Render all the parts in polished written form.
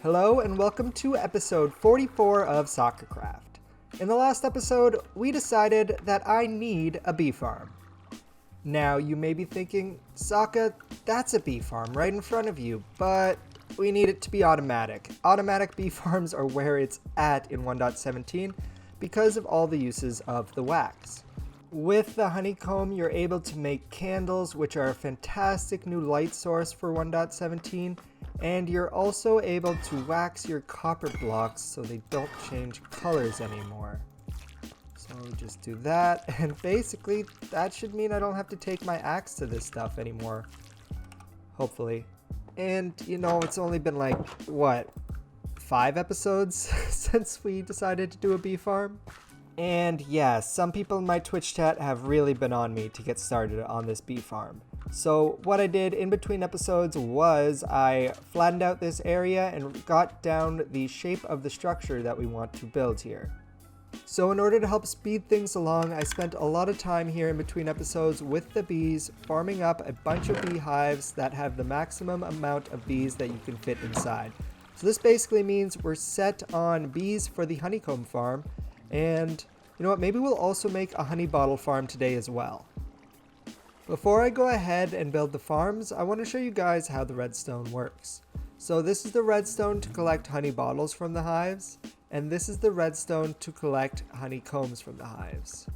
Hello and welcome to episode 44 of Soccercraft. In the last episode, we decided that I need a bee farm. Now you may be thinking, Sokka, that's a bee farm right in front of you, but we need it to be automatic. Automatic bee farms are where it's at in 1.17 because of all the uses of the wax. With the honeycomb, you're able to make candles, which are a fantastic new light source for 1.17, and you're also able to wax your copper blocks so they don't change colors anymore. So just do that, and basically that should mean I don't have to take my axe to this stuff anymore. Hopefully. And you know, it's only been like, what, 5 episodes since we decided to do a bee farm? And yeah, some people in my Twitch chat have really been on me to get started on this bee farm. So what I did in between episodes was I flattened out this area and got down the shape of the structure that we want to build here. So in order to help speed things along, I spent a lot of time here in between episodes with the bees, farming up a bunch of beehives that have the maximum amount of bees that you can fit inside. So this basically means we're set on bees for the honeycomb farm, and you know what, maybe we'll also make a honey bottle farm today as well. Before I go ahead and build the farms, I want to show you guys how the redstone works. So this is the redstone to collect honey bottles from the hives, and this is the redstone to collect honeycombs from the hives.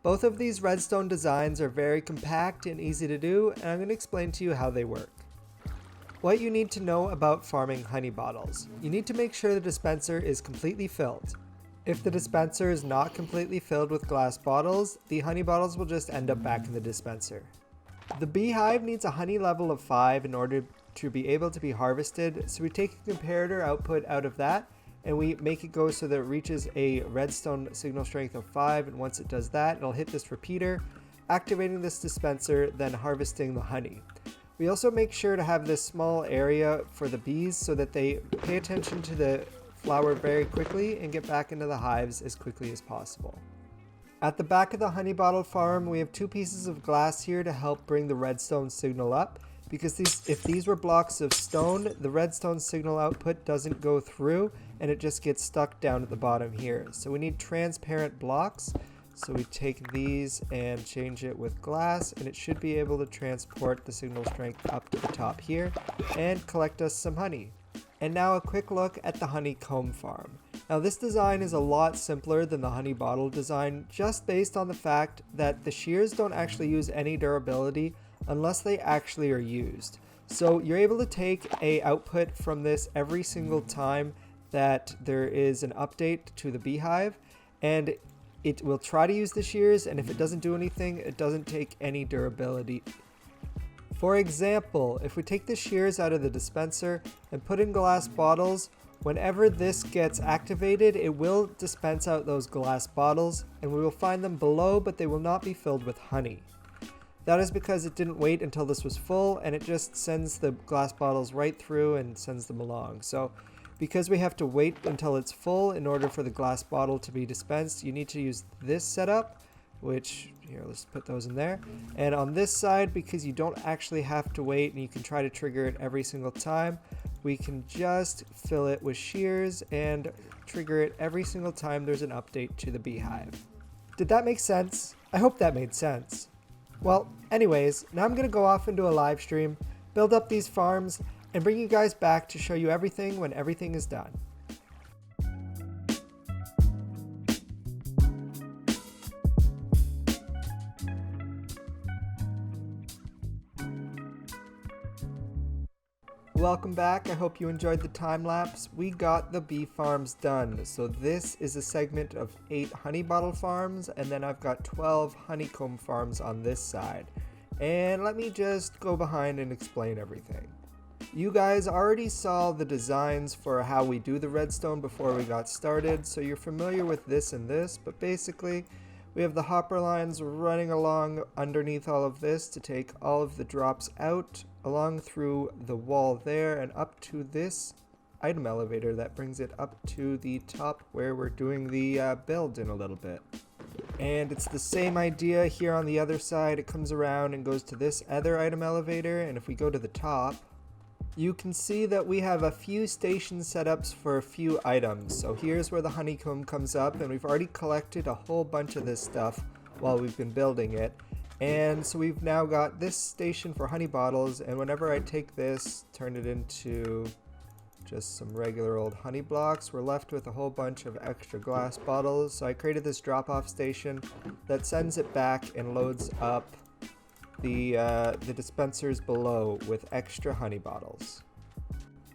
Both of these redstone designs are very compact and easy to do, and I'm going to explain to you how they work. What you need to know about farming honey bottles. You need to make sure the dispenser is completely filled. If the dispenser is not completely filled with glass bottles, the honey bottles will just end up back in the dispenser. The beehive needs a honey level of 5 in order to be able to be harvested, so we take a comparator output out of that and we make it go so that it reaches a redstone signal strength of 5, and once it does that, it'll hit this repeater, activating this dispenser, then harvesting the honey. We also make sure to have this small area for the bees so that they pay attention to the flower very quickly and get back into the hives as quickly as possible. At the back of the honey bottle farm, we have 2 pieces of glass here to help bring the redstone signal up, because if these were blocks of stone, the redstone signal output doesn't go through and it just gets stuck down at the bottom here. So we need transparent blocks. So we take these and change it with glass, and it should be able to transport the signal strength up to the top here and collect us some honey. And now a quick look at the honeycomb farm. Now this design is a lot simpler than the honey bottle design, just based on the fact that the shears don't actually use any durability unless they actually are used. So you're able to take a output from this every single time that there is an update to the beehive, and it will try to use the shears, and if it doesn't do anything, it doesn't take any durability. For example, if we take the shears out of the dispenser and put in glass bottles, whenever this gets activated, it will dispense out those glass bottles, and we will find them below, but they will not be filled with honey. That is because it didn't wait until this was full, and it just sends the glass bottles right through and sends them along. So because we have to wait until it's full in order for the glass bottle to be dispensed, you need to use this setup, which, here, let's put those in there. And on this side, because you don't actually have to wait and you can try to trigger it every single time, we can just fill it with shears and trigger it every single time there's an update to the beehive. Did that make sense? I hope that made sense. Well, anyways, now I'm going to go off into a live stream, build up these farms, and bring you guys back to show you everything when everything is done. Welcome back. I hope you enjoyed the time lapse. We got the bee farms done. So this is a segment of 8 honey bottle farms, and then I've got 12 honeycomb farms on this side. And let me just go behind and explain everything. You guys already saw the designs for how we do the redstone before we got started, so you're familiar with this and this, but basically we have the hopper lines running along underneath all of this to take all of the drops out along through the wall there and up to this item elevator that brings it up to the top where we're doing the build in a little bit. And it's the same idea here on the other side. It comes around and goes to this other item elevator, and if we go to the top, you can see that we have a few station setups for a few items. So here's where the honeycomb comes up, and we've already collected a whole bunch of this stuff while we've been building it. And so we've now got this station for honey bottles, and whenever I take this, turn it into just some regular old honey blocks, we're left with a whole bunch of extra glass bottles. So I created this drop-off station that sends it back and loads up the dispensers below with extra honey bottles.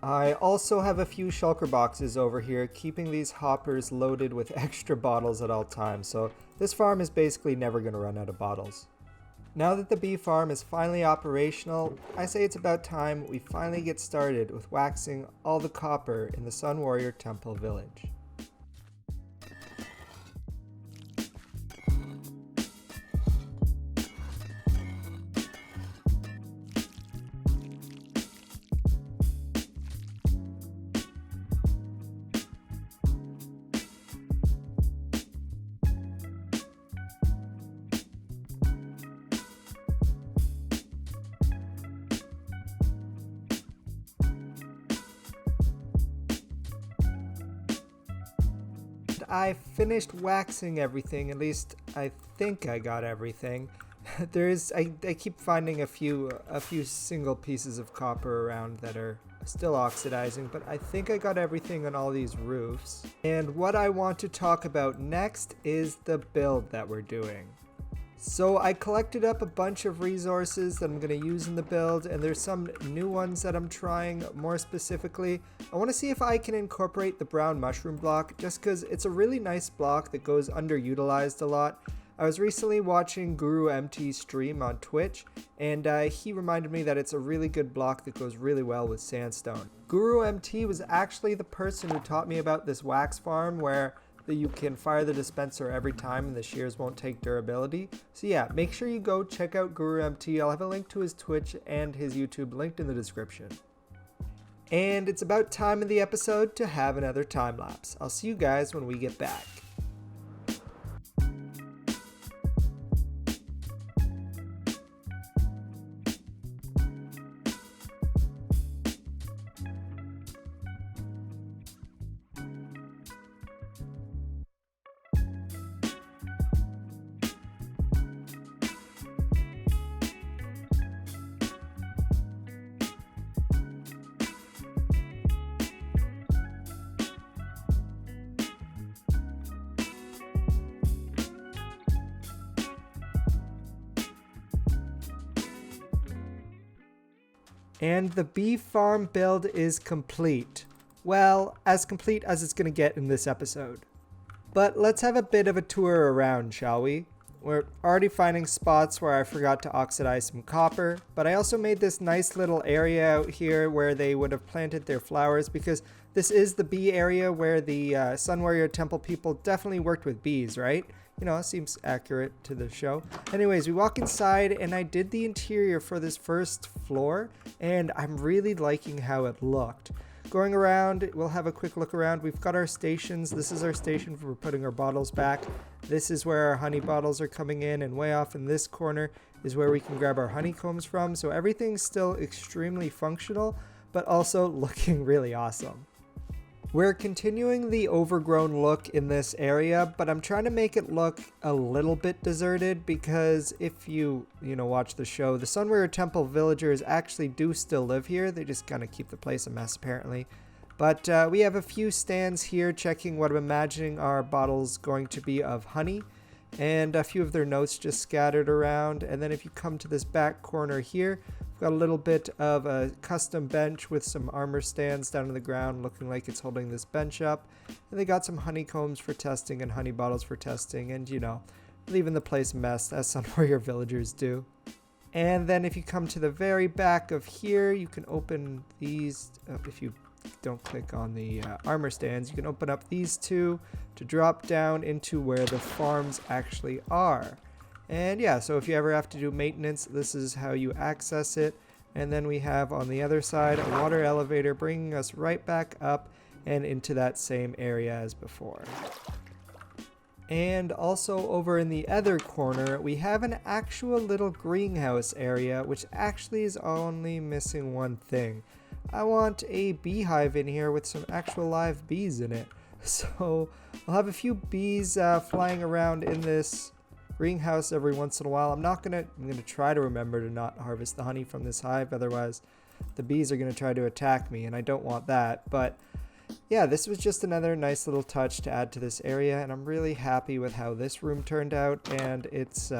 I also have a few shulker boxes over here, keeping these hoppers loaded with extra bottles at all times. So this farm is basically never going to run out of bottles. Now that the bee farm is finally operational, I say it's about time we finally get started with waxing all the copper in the Sun Warrior Temple village. I finished waxing everything, at least I think I got everything. I keep finding a few single pieces of copper around that are still oxidizing, but I think I got everything on all these roofs. And what I want to talk about next is the build that we're doing. So I collected up a bunch of resources that I'm going to use in the build, and there's some new ones that I'm trying. More specifically, I want to see if I can incorporate the brown mushroom block, just because it's a really nice block that goes underutilized a lot. I was recently watching GuruMT stream on Twitch, and he reminded me that it's a really good block that goes really well with sandstone. GuruMT was actually the person who taught me about this wax farm where you can fire the dispenser every time and the shears won't take durability. So yeah, make sure you go check out GuruMT. I'll have a link to his Twitch and his YouTube linked in the description. And it's about time in the episode to have another time lapse. I'll see you guys when we get back. And the bee farm build is complete. Well, as complete as it's going to get in this episode. But let's have a bit of a tour around, shall we? We're already finding spots where I forgot to oxidize some copper, but I also made this nice little area out here where they would have planted their flowers, because this is the bee area where the Sun Warrior Temple people definitely worked with bees, right? You know, it seems accurate to the show. Anyways, we walk inside, and I did the interior for this first floor, and I'm really liking how it looked. Going around, we'll have a quick look around. We've got our stations. This is our station for putting our bottles back. This is where our honey bottles are coming in, and way off in this corner is where we can grab our honeycombs from. So everything's still extremely functional, but also looking really awesome. We're continuing the overgrown look in this area, but I'm trying to make it look a little bit deserted, because if you watch the show, the Sun Warrior Temple villagers actually do still live here. They just kind of keep the place a mess apparently. But we have a few stands here checking what I'm imagining our bottles going to be of honey, and a few of their notes just scattered around. And then if you come to this back corner here, we've got a little bit of a custom bench with some armor stands down on the ground looking like it's holding this bench up. And they got some honeycombs for testing and honey bottles for testing, and leaving the place a mess as Sun Warrior villagers do. And then if you come to the very back of here, you can open these if you don't click on the armor stands. You can open up these two to drop down into where the farms actually are. And yeah, so if you ever have to do maintenance, this is how you access it. And then we have on the other side a water elevator bringing us right back up and into that same area as before. And also over in the other corner, we have an actual little greenhouse area, which actually is only missing one thing. I want a beehive in here with some actual live bees in it. So I'll have a few bees flying around in this greenhouse every once in a while. I'm gonna try to remember to not harvest the honey from this hive, otherwise the bees are gonna try to attack me, and I don't want that. But yeah, this was just another nice little touch to add to this area, and I'm really happy with how this room turned out, and its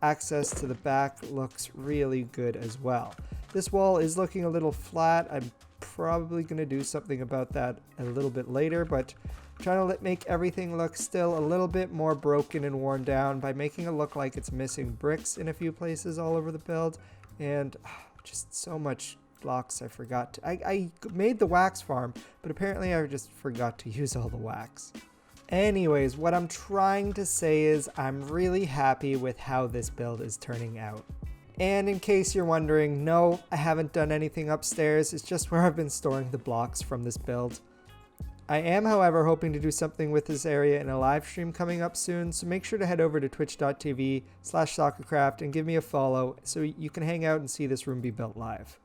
access to the back looks really good as well. This wall is looking a little flat. I'm probably going to do something about that a little bit later, but I'm trying to make everything look still a little bit more broken and worn down by making it look like it's missing bricks in a few places all over the build, and just so much blocks I forgot to. I made the wax farm, but apparently I just forgot to use all the wax. Anyways, what I'm trying to say is I'm really happy with how this build is turning out. And in case you're wondering, no, I haven't done anything upstairs. It's just where I've been storing the blocks from this build. I am, however, hoping to do something with this area in a live stream coming up soon, so make sure to head over to twitch.tv/soccercraft and give me a follow so you can hang out and see this room be built live.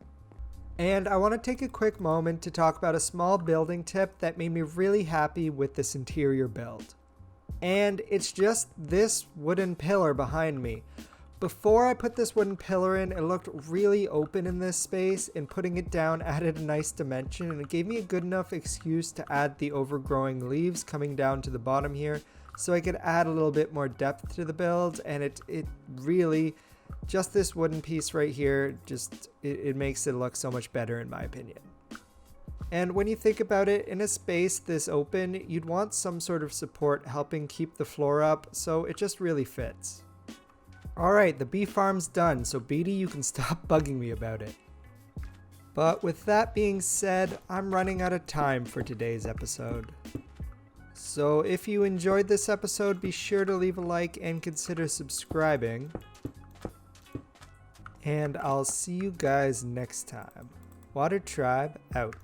And I want to take a quick moment to talk about a small building tip that made me really happy with this interior build. And it's just this wooden pillar behind me. Before I put this wooden pillar in, it looked really open in this space, and putting it down added a nice dimension, and it gave me a good enough excuse to add the overgrowing leaves coming down to the bottom here, so I could add a little bit more depth to the build. And it really, just this wooden piece right here, it makes it look so much better in my opinion. And when you think about it, in a space this open, you'd want some sort of support helping keep the floor up, so it just really fits. Alright, the bee farm's done, so Beatty, you can stop bugging me about it. But with that being said, I'm running out of time for today's episode. So if you enjoyed this episode, be sure to leave a like and consider subscribing. And I'll see you guys next time. Water Tribe out.